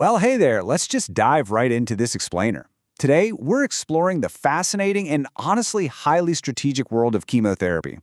Well, hey there, let's just dive right into this explainer. Today, we're exploring the fascinating and honestly highly strategic world of chemotherapy.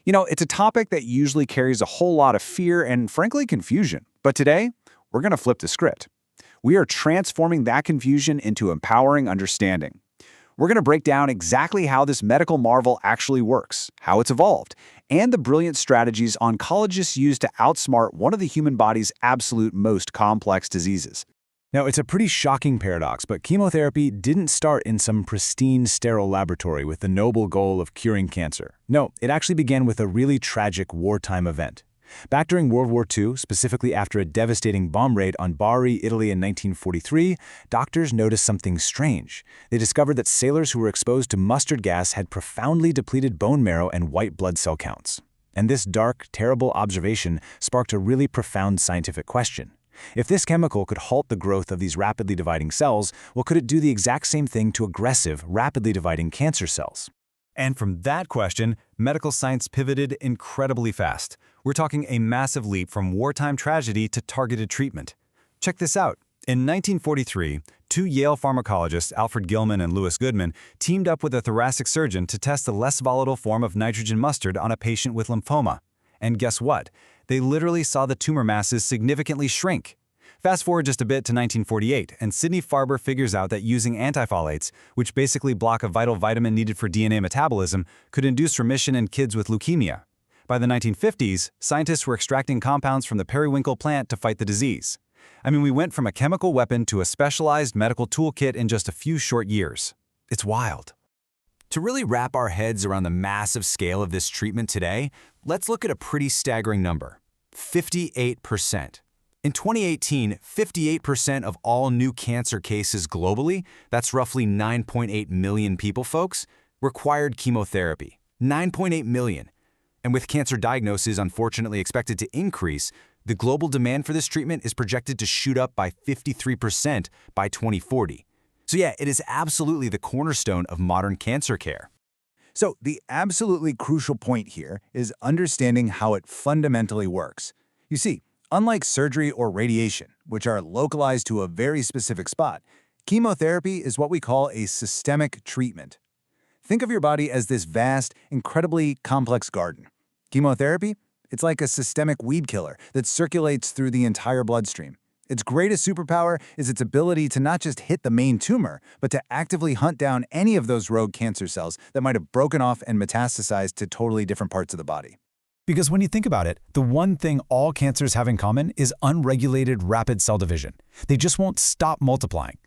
It's a topic that usually carries a whole lot of fear and, frankly, confusion. But today, we're going to flip the script. We are transforming that confusion into empowering understanding. We're going to break down exactly how this medical marvel actually works, how it's evolved, and the brilliant strategies oncologists use to outsmart one of the human body's absolute most complex diseases. Now, it's a pretty shocking paradox, but chemotherapy didn't start in some pristine, sterile laboratory with the noble goal of curing cancer. No, it actually began with a really tragic wartime event. Back during World War II, specifically after a devastating bomb raid on Bari, Italy in 1943, doctors noticed something strange. They discovered that sailors who were exposed to mustard gas had profoundly depleted bone marrow and white blood cell counts. And this dark, terrible observation sparked a really profound scientific question. If this chemical could halt the growth of these rapidly dividing cells, well, could it do the exact same thing to aggressive, rapidly dividing cancer cells? And from that question, medical science pivoted incredibly fast. We're talking a massive leap from wartime tragedy to targeted treatment. Check this out. In 1943, two Yale pharmacologists, Alfred Gilman and Louis Goodman, teamed up with a thoracic surgeon to test the less volatile form of nitrogen mustard on a patient with lymphoma. And guess what? They literally saw the tumor masses significantly shrink. Fast forward just a bit to 1948, and Sidney Farber figures out that using antifolates, which basically block a vital vitamin needed for DNA metabolism, could induce remission in kids with leukemia. By the 1950s, scientists were extracting compounds from the periwinkle plant to fight the disease. We went from a chemical weapon to a specialized medical toolkit in just a few short years. It's wild. To really wrap our heads around the massive scale of this treatment today, let's look at a pretty staggering number: 58%. In 2018, 58% of all new cancer cases globally, that's roughly 9.8 million people, folks, required chemotherapy. 9.8 million. And with cancer diagnoses unfortunately expected to increase, the global demand for this treatment is projected to shoot up by 53% by 2040. So yeah, it is absolutely the cornerstone of modern cancer care. So the absolutely crucial point here is understanding how it fundamentally works. You see, unlike surgery or radiation, which are localized to a very specific spot, chemotherapy is what we call a systemic treatment. Think of your body as this vast, incredibly complex garden. Chemotherapy? It's like a systemic weed killer that circulates through the entire bloodstream. Its greatest superpower is its ability to not just hit the main tumor, but to actively hunt down any of those rogue cancer cells that might have broken off and metastasized to totally different parts of the body. Because when you think about it, the one thing all cancers have in common is unregulated rapid cell division. They just won't stop multiplying.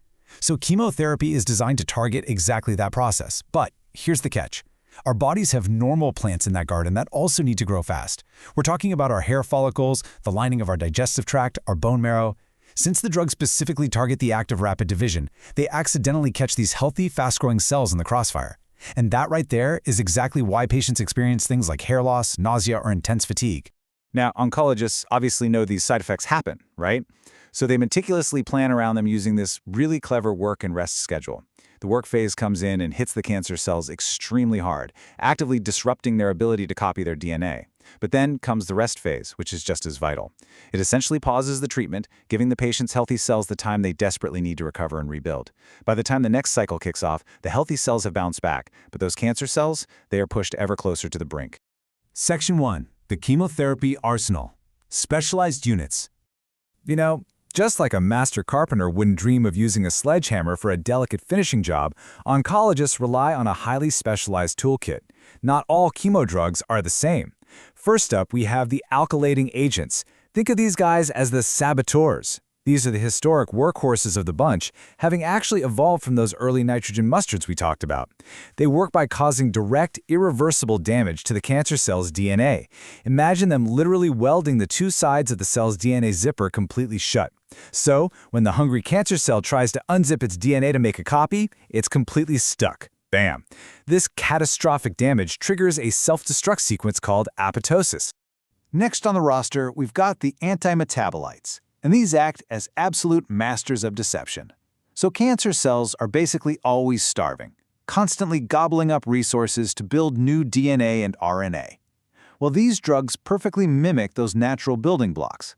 So chemotherapy is designed to target exactly that process. But here's the catch. Our bodies have normal plants in that garden that also need to grow fast. We're talking about our hair follicles, the lining of our digestive tract, our bone marrow. Since the drugs specifically target the act of rapid division, they accidentally catch these healthy, fast-growing cells in the crossfire. And that right there is exactly why patients experience things like hair loss, nausea, or intense fatigue. Now, oncologists obviously know these side effects happen, right? So they meticulously plan around them using this really clever work and rest schedule. The work phase comes in and hits the cancer cells extremely hard, actively disrupting their ability to copy their DNA. But then comes the rest phase, which is just as vital. It essentially pauses the treatment, giving the patient's healthy cells the time they desperately need to recover and rebuild. By the time the next cycle kicks off, the healthy cells have bounced back, but those cancer cells, they are pushed ever closer to the brink. Section 1. The Chemotherapy Arsenal. Specialized Units. Just like a master carpenter wouldn't dream of using a sledgehammer for a delicate finishing job, oncologists rely on a highly specialized toolkit. Not all chemo drugs are the same. First up, we have the alkylating agents. Think of these guys as the saboteurs. These are the historic workhorses of the bunch, having actually evolved from those early nitrogen mustards we talked about. They work by causing direct, irreversible damage to the cancer cell's DNA. Imagine them literally welding the two sides of the cell's DNA zipper completely shut. So, when the hungry cancer cell tries to unzip its DNA to make a copy, it's completely stuck. Bam! This catastrophic damage triggers a self-destruct sequence called apoptosis. Next on the roster, we've got the antimetabolites, and these act as absolute masters of deception. So cancer cells are basically always starving, constantly gobbling up resources to build new DNA and RNA. Well, these drugs perfectly mimic those natural building blocks.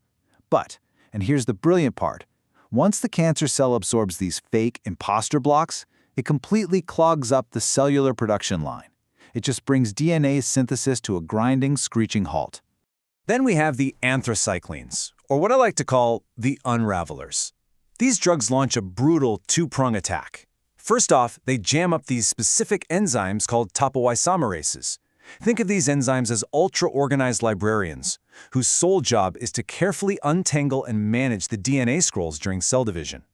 But, and here's the brilliant part, Once the cancer cell absorbs these fake imposter blocks, it completely clogs up the cellular production line. It just brings DNA synthesis to a grinding, screeching halt. Then we have the anthracyclines, or what I like to call the unravelers. These drugs launch a brutal two-prong attack. First off, they jam up these specific enzymes called topoisomerases. Think of these enzymes as ultra-organized librarians, whose sole job is to carefully untangle and manage the DNA scrolls during cell division.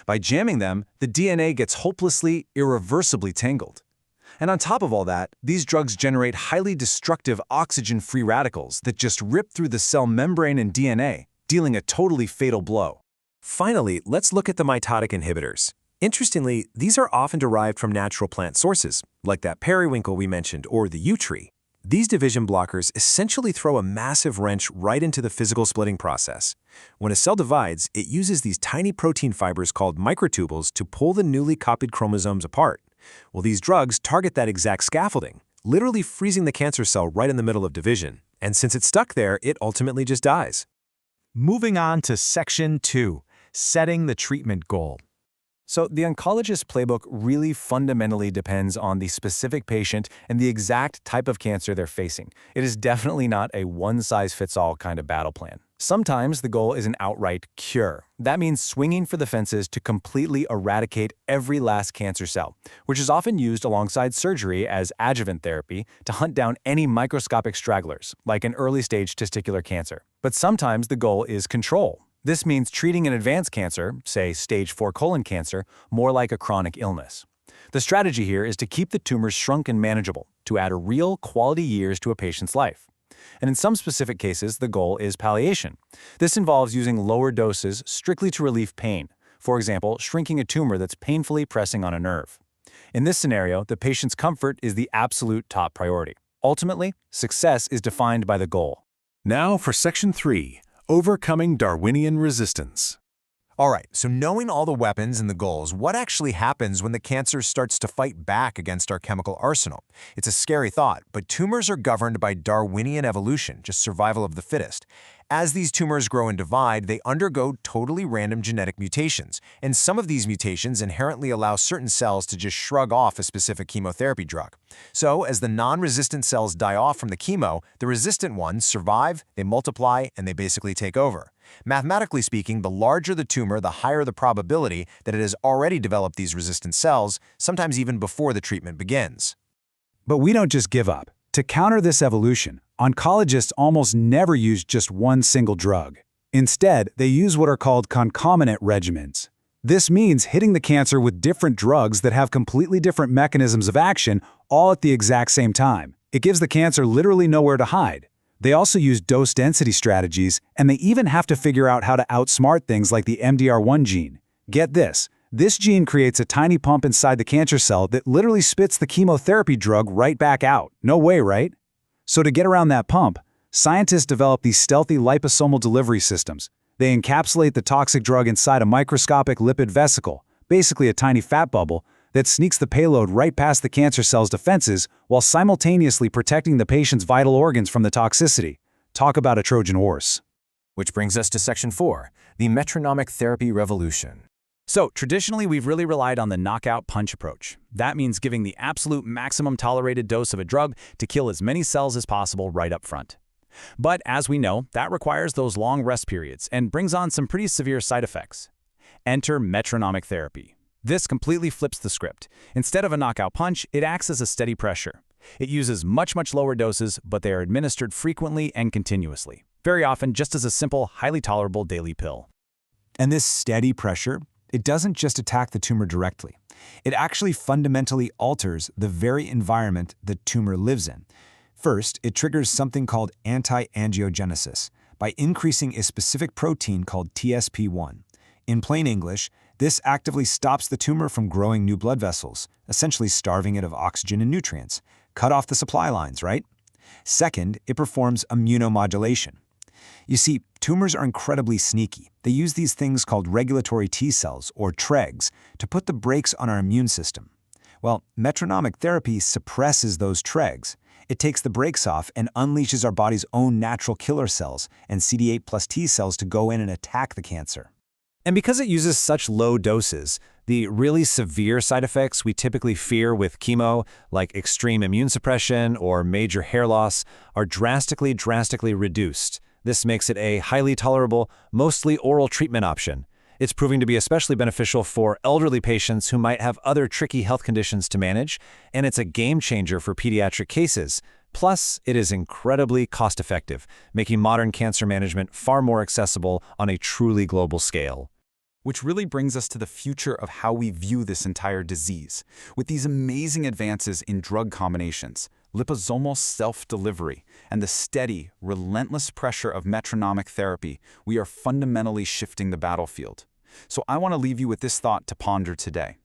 By jamming them, the DNA gets hopelessly, irreversibly tangled. And on top of all that, these drugs generate highly destructive oxygen-free radicals that just rip through the cell membrane and DNA, dealing a totally fatal blow. Finally, let's look at the mitotic inhibitors. Interestingly, these are often derived from natural plant sources, like that periwinkle we mentioned or the yew tree. These division blockers essentially throw a massive wrench right into the physical splitting process. When a cell divides, it uses these tiny protein fibers called microtubules to pull the newly copied chromosomes apart. Well, these drugs target that exact scaffolding, literally freezing the cancer cell right in the middle of division. And since it's stuck there, it ultimately just dies. Moving on to Section 2, setting the treatment goal. So the oncologist's playbook really fundamentally depends on the specific patient and the exact type of cancer they're facing. It is definitely not a one-size-fits-all kind of battle plan. Sometimes the goal is an outright cure. That means swinging for the fences to completely eradicate every last cancer cell, which is often used alongside surgery as adjuvant therapy to hunt down any microscopic stragglers, like an early-stage testicular cancer. But sometimes the goal is control. This means treating an advanced cancer, say stage 4 colon cancer, more like a chronic illness. The strategy here is to keep the tumors shrunk and manageable, to add real quality years to a patient's life. And in some specific cases, the goal is palliation. This involves using lower doses strictly to relieve pain, for example, shrinking a tumor that's painfully pressing on a nerve. In this scenario, the patient's comfort is the absolute top priority. Ultimately, success is defined by the goal. Now for Section 3. Overcoming Darwinian resistance. All right, so knowing all the weapons and the goals, what actually happens when the cancer starts to fight back against our chemical arsenal? It's a scary thought, but tumors are governed by Darwinian evolution, just survival of the fittest. As these tumors grow and divide, they undergo totally random genetic mutations, and some of these mutations inherently allow certain cells to just shrug off a specific chemotherapy drug. So, as the non-resistant cells die off from the chemo, the resistant ones survive, they multiply, and they basically take over. Mathematically speaking, the larger the tumor, the higher the probability that it has already developed these resistant cells, sometimes even before the treatment begins. But we don't just give up. To counter this evolution, oncologists almost never use just one single drug. Instead, they use what are called concomitant regimens. This means hitting the cancer with different drugs that have completely different mechanisms of action, all at the exact same time. It gives the cancer literally nowhere to hide. They also use dose density strategies, and they even have to figure out how to outsmart things like the MDR1 gene. Get this. This gene creates a tiny pump inside the cancer cell that literally spits the chemotherapy drug right back out. No way, right? So to get around that pump, scientists develop these stealthy liposomal delivery systems. They encapsulate the toxic drug inside a microscopic lipid vesicle, basically a tiny fat bubble, that sneaks the payload right past the cancer cell's defenses while simultaneously protecting the patient's vital organs from the toxicity. Talk about a Trojan horse. Which brings us to Section 4, the metronomic therapy revolution. So, traditionally, we've really relied on the knockout punch approach. That means giving the absolute maximum tolerated dose of a drug to kill as many cells as possible right up front. But as we know, that requires those long rest periods and brings on some pretty severe side effects. Enter metronomic therapy. This completely flips the script. Instead of a knockout punch, it acts as a steady pressure. It uses much lower doses, but they are administered frequently and continuously, very often just as a simple, highly tolerable daily pill. And this steady pressure, it doesn't just attack the tumor directly. It actually fundamentally alters the very environment the tumor lives in. First, it triggers something called anti-angiogenesis by increasing a specific protein called TSP1. In plain English, this actively stops the tumor from growing new blood vessels, essentially starving it of oxygen and nutrients. Cut off the supply lines, right? Second, it performs immunomodulation. You see, tumors are incredibly sneaky. They use these things called regulatory T cells, or TREGs, to put the brakes on our immune system. Well, metronomic therapy suppresses those TREGs. It takes the brakes off and unleashes our body's own natural killer cells and CD8 plus T cells to go in and attack the cancer. And because it uses such low doses, the really severe side effects we typically fear with chemo, like extreme immune suppression or major hair loss, are drastically reduced. This makes it a highly tolerable, mostly oral treatment option. It's proving to be especially beneficial for elderly patients who might have other tricky health conditions to manage, and it's a game changer for pediatric cases. Plus, it is incredibly cost-effective, making modern cancer management far more accessible on a truly global scale. Which really brings us to the future of how we view this entire disease. With these amazing advances in drug combinations, liposomal self-delivery, and the steady, relentless pressure of metronomic therapy, we are fundamentally shifting the battlefield. So I want to leave you with this thought to ponder today.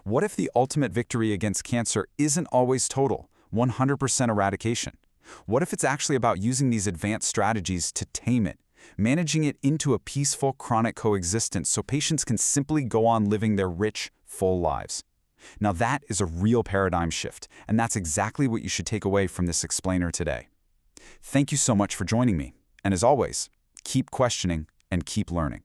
What if the ultimate victory against cancer isn't always total, 100% eradication? What if it's actually about using these advanced strategies to tame it, managing it into a peaceful, chronic coexistence so patients can simply go on living their rich, full lives? Now that is a real paradigm shift, and that's exactly what you should take away from this explainer today. Thank you so much for joining me, and as always, keep questioning and keep learning.